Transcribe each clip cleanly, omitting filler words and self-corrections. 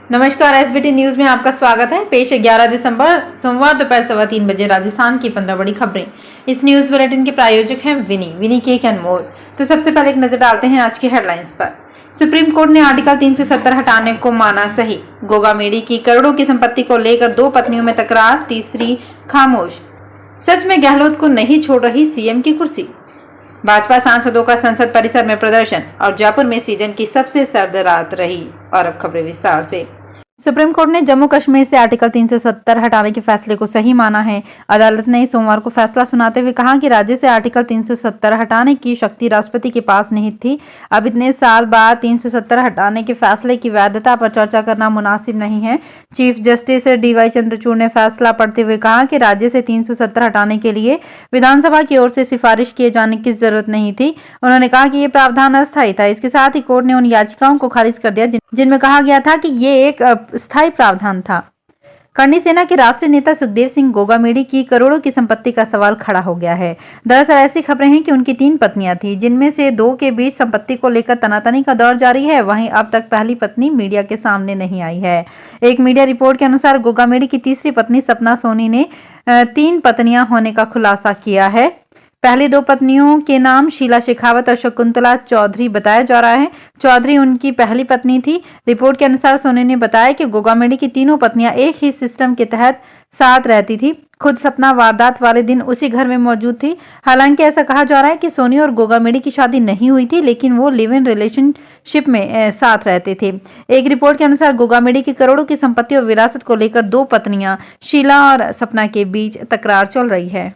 नमस्कार, SBT news में आपका स्वागत है। पेश है 11 दिसंबर सोमवार दोपहर 3:15 बजे राजस्थान की 15 बड़ी खबरें। इस न्यूज बुलेटिन के प्रायोजक हैं विनी केक एंड मोर। तो सबसे पहले एक नजर डालते हैं आज की हेडलाइंस पर। सुप्रीम कोर्ट ने आर्टिकल 370 हटाने को माना सही। गोगा मेडी की करोड़ों की संपत्ति को लेकर 2 पत्नियों में तकरार, तीसरी खामोश। सच में गहलोत को नहीं छोड़ रही सीएम की कुर्सी। भाजपा सांसदों का संसद परिसर में प्रदर्शन और जयपुर में सीजन की सबसे सर्द रात रही। और अब खबरें विस्तार से। सुप्रीम कोर्ट ने जम्मू कश्मीर से आर्टिकल 370 हटाने के फैसले को सही माना है। अदालत ने सोमवार को फैसला सुनाते हुए कहा कि राज्य से आर्टिकल 370 हटाने की शक्ति राष्ट्रपति के पास नहीं थी। अब इतने साल बाद 370 हटाने के फैसले की वैधता पर चर्चा करना मुनासिब नहीं है। चीफ जस्टिस डीवाई चंद्रचूड़ ने फैसला पढ़ते हुए कहा कि राज्य से 370 हटाने के लिए विधानसभा की ओर से सिफारिश किए जाने की जरूरत नहीं थी। उन्होंने कहा कि ये प्रावधान अस्थायी था। इसके साथ ही कोर्ट ने उन याचिकाओं को खारिज कर दिया जिनमें कहा गया था कि ये एक स्थायी प्रावधान था। करनी सेना के राष्ट्रीय नेता सुखदेव सिंह गोगामेडी की करोड़ों की संपत्ति का सवाल खड़ा हो गया है। दरअसल ऐसी खबरें हैं कि उनकी 3 पत्नियां थीं, जिनमें से 2 के बीच संपत्ति को लेकर तनातनी का दौर जारी है। वहीं अब तक पहली पत्नी मीडिया के सामने नहीं आई है। एक मीडिया रिपोर्ट के अनुसार गोगामेडी की तीसरी पत्नी सपना सोनी ने 3 पत्नियां होने का खुलासा किया है। पहली 2 पत्नियों के नाम शीला शेखावत और शकुंतला चौधरी बताया जा रहा है। चौधरी उनकी पहली पत्नी थी। रिपोर्ट के अनुसार सोनी ने बताया कि गोगामेडी की तीनों पत्नियां एक ही सिस्टम के तहत साथ रहती थी। खुद सपना वारदात वाले दिन उसी घर में मौजूद थी। हालांकि ऐसा कहा जा रहा है कि सोनी और गोगामेडी की शादी नहीं हुई थी, लेकिन वो लिव इन रिलेशनशिप में साथ रहते थे। एक रिपोर्ट के अनुसार गोगामेडी की करोड़ों की संपत्ति और विरासत को लेकर 2 पत्नियां शीला और सपना के बीच तकरार चल रही है।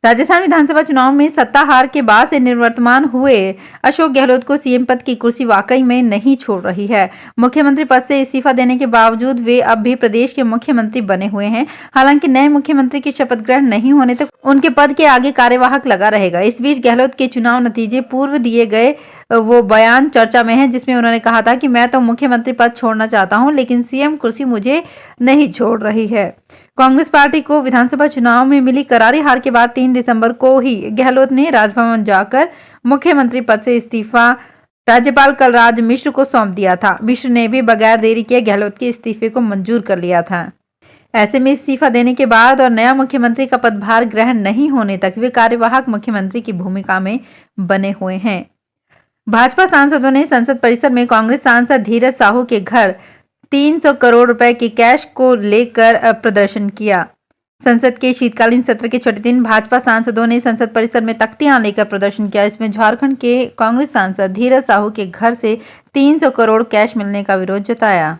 राजस्थान विधानसभा चुनाव में सत्ता हार के बाद से निवर्तमान हुए अशोक गहलोत को सीएम पद की कुर्सी वाकई में नहीं छोड़ रही है। मुख्यमंत्री पद से इस्तीफा देने के बावजूद वे अब भी प्रदेश के मुख्यमंत्री बने हुए हैं। हालांकि नए मुख्यमंत्री की शपथ ग्रहण नहीं होने तक उनके पद के आगे कार्यवाहक लगा रहेगा। इस बीच गहलोत के चुनाव नतीजे पूर्व दिए गए वो बयान चर्चा में है, जिसमें उन्होंने कहा था कि मैं तो मुख्यमंत्री पद छोड़ना चाहता हूं, लेकिन सीएम कुर्सी मुझे नहीं छोड़ रही है। कांग्रेस पार्टी को विधानसभा चुनाव में मिली करारी हार के बाद 3 दिसंबर को ही गहलोत ने राजभवन जाकर मुख्यमंत्री पद से इस्तीफा राज्यपाल कलराज मिश्र को सौंप दिया था। मिश्र ने भी बगैर देरी किए गहलोत के इस्तीफे को मंजूर कर लिया था। ऐसे में इस्तीफा देने के बाद और नया मुख्यमंत्री का पदभार ग्रहण नहीं होने तक वे कार्यवाहक मुख्यमंत्री की भूमिका में बने हुए हैं। भाजपा सांसदों ने संसद परिसर में कांग्रेस सांसद धीरज साहू के घर 300 करोड़ रुपए के कैश को लेकर प्रदर्शन किया। संसद के शीतकालीन सत्र के छठे दिन भाजपा सांसदों ने संसद परिसर में तख्तियां लेकर प्रदर्शन किया। इसमें झारखंड के कांग्रेस सांसद धीरज साहू के घर से 300 करोड़ कैश मिलने का विरोध जताया।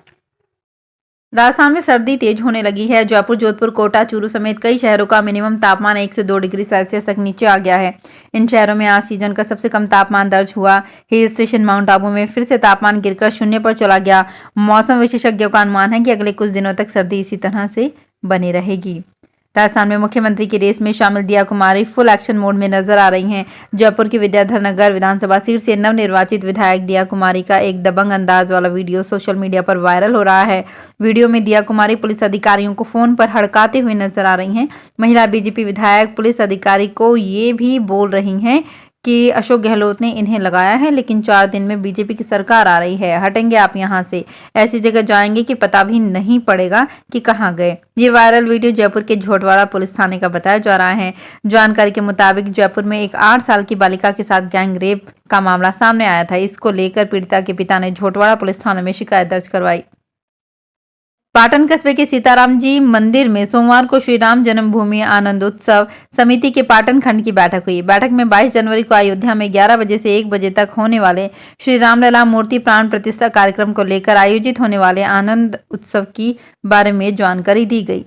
राजस्थान में सर्दी तेज होने लगी है। जयपुर, जोधपुर, कोटा, चूरू समेत कई शहरों का मिनिमम तापमान 1 से 2 डिग्री सेल्सियस तक नीचे आ गया है। इन शहरों में आज सीजन का सबसे कम तापमान दर्ज हुआ। हिल स्टेशन माउंट आबू में फिर से तापमान गिरकर 0 पर चला गया। मौसम विशेषज्ञों का अनुमान है कि अगले कुछ दिनों तक सर्दी इसी तरह से बनी रहेगी। राजस्थान में मुख्यमंत्री की रेस में शामिल दिया कुमारी फुल एक्शन मोड में नजर आ रही हैं। जयपुर की विद्याधर नगर विधानसभा सीट से नवनिर्वाचित विधायक दिया कुमारी का एक दबंग अंदाज वाला वीडियो सोशल मीडिया पर वायरल हो रहा है। वीडियो में दिया कुमारी पुलिस अधिकारियों को फोन पर हड़काते हुए नजर आ रही हैं। महिला बीजेपी विधायक पुलिस अधिकारी को ये भी बोल रही हैं कि अशोक गहलोत ने इन्हें लगाया है, लेकिन 4 दिन में बीजेपी की सरकार आ रही है, हटेंगे आप यहां से, ऐसी जगह जाएंगे कि पता भी नहीं पड़ेगा कि कहां गए। ये वायरल वीडियो जयपुर के झोटवाड़ा पुलिस थाने का बताया जा रहा है। जानकारी के मुताबिक जयपुर में एक 8 साल की बालिका के साथ गैंग रेप का मामला सामने आया था। इसको लेकर पीड़िता के पिता ने झोटवाड़ा पुलिस थाने में शिकायत दर्ज करवाई। पाटन कस्बे के सीताराम जी मंदिर में सोमवार को श्री राम जन्मभूमि आनंद उत्सव समिति के पाटन खंड की बैठक हुई। बैठक में 22 जनवरी को अयोध्या में 11 बजे से 1 बजे तक होने वाले श्री रामलला मूर्ति प्राण प्रतिष्ठा कार्यक्रम को लेकर आयोजित होने वाले आनंद उत्सव की बारे में जानकारी दी गई।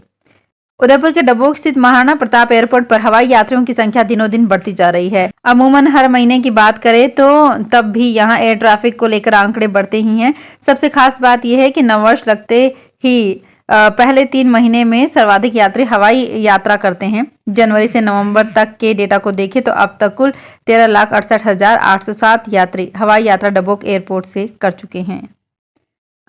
उदयपुर के डबोक स्थित महाराणा प्रताप एयरपोर्ट पर हवाई यात्रियों की संख्या दिनों दिन बढ़ती जा रही है। अमूमन हर महीने की बात करें तो तब भी यहां एयर ट्रैफिक को लेकर आंकड़े बढ़ते ही हैं। सबसे खास बात यह है कि नववर्ष लगते ही पहले 3 महीने में सर्वाधिक यात्री हवाई यात्रा करते हैं। जनवरी से नवंबर तक के डेटा को देखें तो अब तक कुल 13,68,807 यात्री हवाई यात्रा डबोक एयरपोर्ट से कर चुके हैं।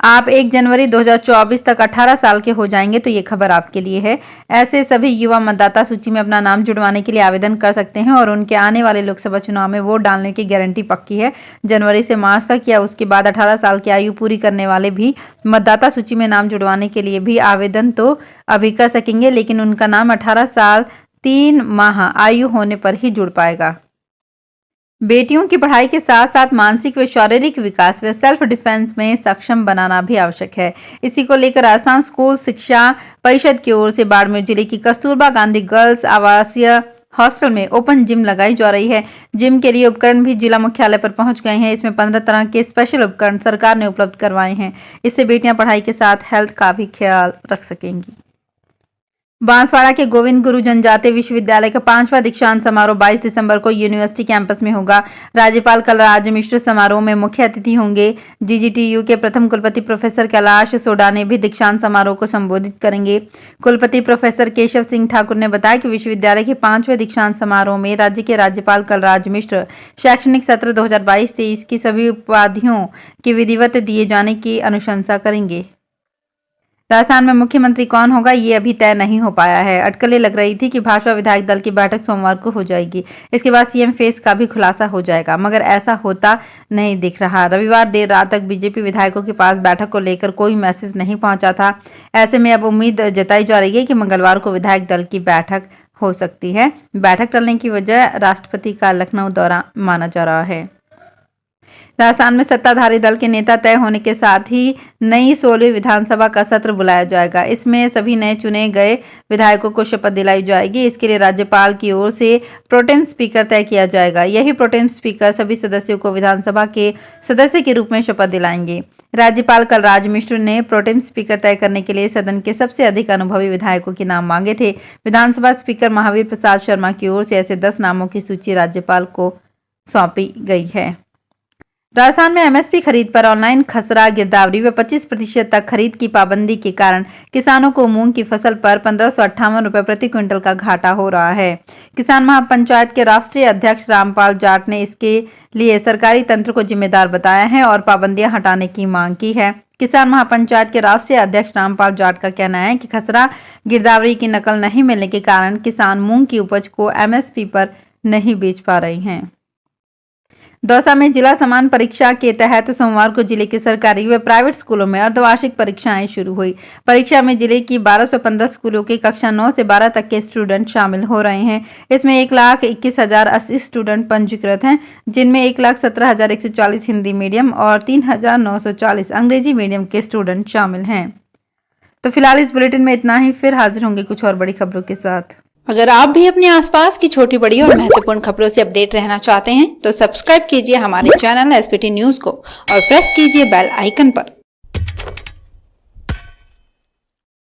आप 1 जनवरी 2024 तक 18 साल के हो जाएंगे तो ये खबर आपके लिए है। ऐसे सभी युवा मतदाता सूची में अपना नाम जुड़वाने के लिए आवेदन कर सकते हैं और उनके आने वाले लोकसभा चुनाव में वोट डालने की गारंटी पक्की है। जनवरी से मार्च तक या उसके बाद 18 साल की आयु पूरी करने वाले भी मतदाता सूची में नाम जुड़वाने के लिए भी आवेदन तो अभी कर सकेंगे, लेकिन उनका नाम 18 साल 3 माह आयु होने पर ही जुड़ पाएगा। बेटियों की पढ़ाई के साथ साथ मानसिक व शारीरिक विकास व सेल्फ डिफेंस में सक्षम बनाना भी आवश्यक है। इसी को लेकर राजस्थान स्कूल शिक्षा परिषद की ओर से बाड़मेर जिले की कस्तूरबा गांधी गर्ल्स आवासीय हॉस्टल में ओपन जिम लगाई जा रही है। जिम के लिए उपकरण भी जिला मुख्यालय पर पहुंच गए हैं। इसमें 15 तरह के स्पेशल उपकरण सरकार ने उपलब्ध करवाए हैं। इससे बेटियां पढ़ाई के साथ हेल्थ का भी ख्याल रख सकेंगी। बांसवाड़ा के गोविंद गुरु जनजातीय विश्वविद्यालय का 5वां दीक्षांत समारोह 22 दिसंबर को यूनिवर्सिटी कैंपस में होगा। राज्यपाल कलराज मिश्र समारोह में मुख्य अतिथि होंगे। जीजीटीयू के प्रथम कुलपति प्रोफेसर कैलाश सोडाने भी दीक्षांत समारोह को संबोधित करेंगे। कुलपति प्रोफेसर केशव सिंह ठाकुर ने बताया कि विश्वविद्यालय के 5वें दीक्षांत समारोह में राज्य के राज्यपाल कलराज मिश्र शैक्षणिक सत्र 2022-23 की सभी उपाधियों की विधिवत दिए जाने की अनुशंसा करेंगे। राजस्थान में मुख्यमंत्री कौन होगा ये अभी तय नहीं हो पाया है। अटकलें लग रही थी कि भाजपा विधायक दल की बैठक सोमवार को हो जाएगी। इसके बाद सीएम फेस का भी खुलासा हो जाएगा, मगर ऐसा होता नहीं दिख रहा। रविवार देर रात तक बीजेपी विधायकों के पास बैठक को लेकर कोई मैसेज नहीं पहुंचा था। ऐसे में अब उम्मीद जताई जा रही है कि मंगलवार को विधायक दल की बैठक हो सकती है। बैठक टलने की वजह राष्ट्रपति का लखनऊ दौरा माना जा रहा है। राजस्थान में सत्ताधारी दल के नेता तय होने के साथ ही नई 16वीं विधानसभा का सत्र बुलाया जाएगा। इसमें सभी नए चुने गए विधायकों को शपथ दिलाई जाएगी। इसके लिए राज्यपाल की ओर से प्रोटेम स्पीकर तय किया जाएगा। यही प्रोटेम स्पीकर सभी सदस्यों को विधानसभा के सदस्य के रूप में शपथ दिलाएंगे। राज्यपाल कलराज मिश्र ने प्रोटेम स्पीकर तय करने के लिए सदन के सबसे अधिक अनुभवी विधायकों के नाम मांगे थे। विधानसभा स्पीकर महावीर प्रसाद शर्मा की ओर से ऐसे 10 नामों की सूची राज्यपाल को सौंपी गई है। राजस्थान में एमएसपी खरीद पर ऑनलाइन खसरा गिरदावरी व 25% तक खरीद की पाबंदी के कारण किसानों को मूंग की फसल पर 1558 रुपए प्रति क्विंटल का घाटा हो रहा है। किसान महापंचायत के राष्ट्रीय अध्यक्ष रामपाल जाट ने इसके लिए सरकारी तंत्र को जिम्मेदार बताया है और पाबंदियां हटाने की मांग की है। किसान महापंचायत के राष्ट्रीय अध्यक्ष रामपाल जाट का कहना है कि खसरा गिरदावरी की नकल नहीं मिलने के कारण किसान मूंग की उपज को एमएसपी पर नहीं बेच पा रहे हैं। दौसा में जिला समान परीक्षा के तहत सोमवार को जिले के सरकारी व प्राइवेट स्कूलों में अर्धवार्षिक परीक्षाएं शुरू हुई। परीक्षा में जिले की 1215 स्कूलों के कक्षा 9 से 12 तक के स्टूडेंट शामिल हो रहे हैं। इसमें 1,21,080 स्टूडेंट पंजीकृत हैं, जिनमें 1,17,140 हिंदी मीडियम और 3,940 अंग्रेजी मीडियम के स्टूडेंट शामिल हैं। तो फिलहाल इस बुलेटिन में इतना ही। फिर हाजिर होंगे कुछ और बड़ी खबरों के साथ। अगर आप भी अपने आसपास की छोटी बड़ी और महत्वपूर्ण खबरों से अपडेट रहना चाहते हैं तो सब्सक्राइब कीजिए हमारे चैनल एसपीटी न्यूज को और प्रेस कीजिए बेल आइकन पर।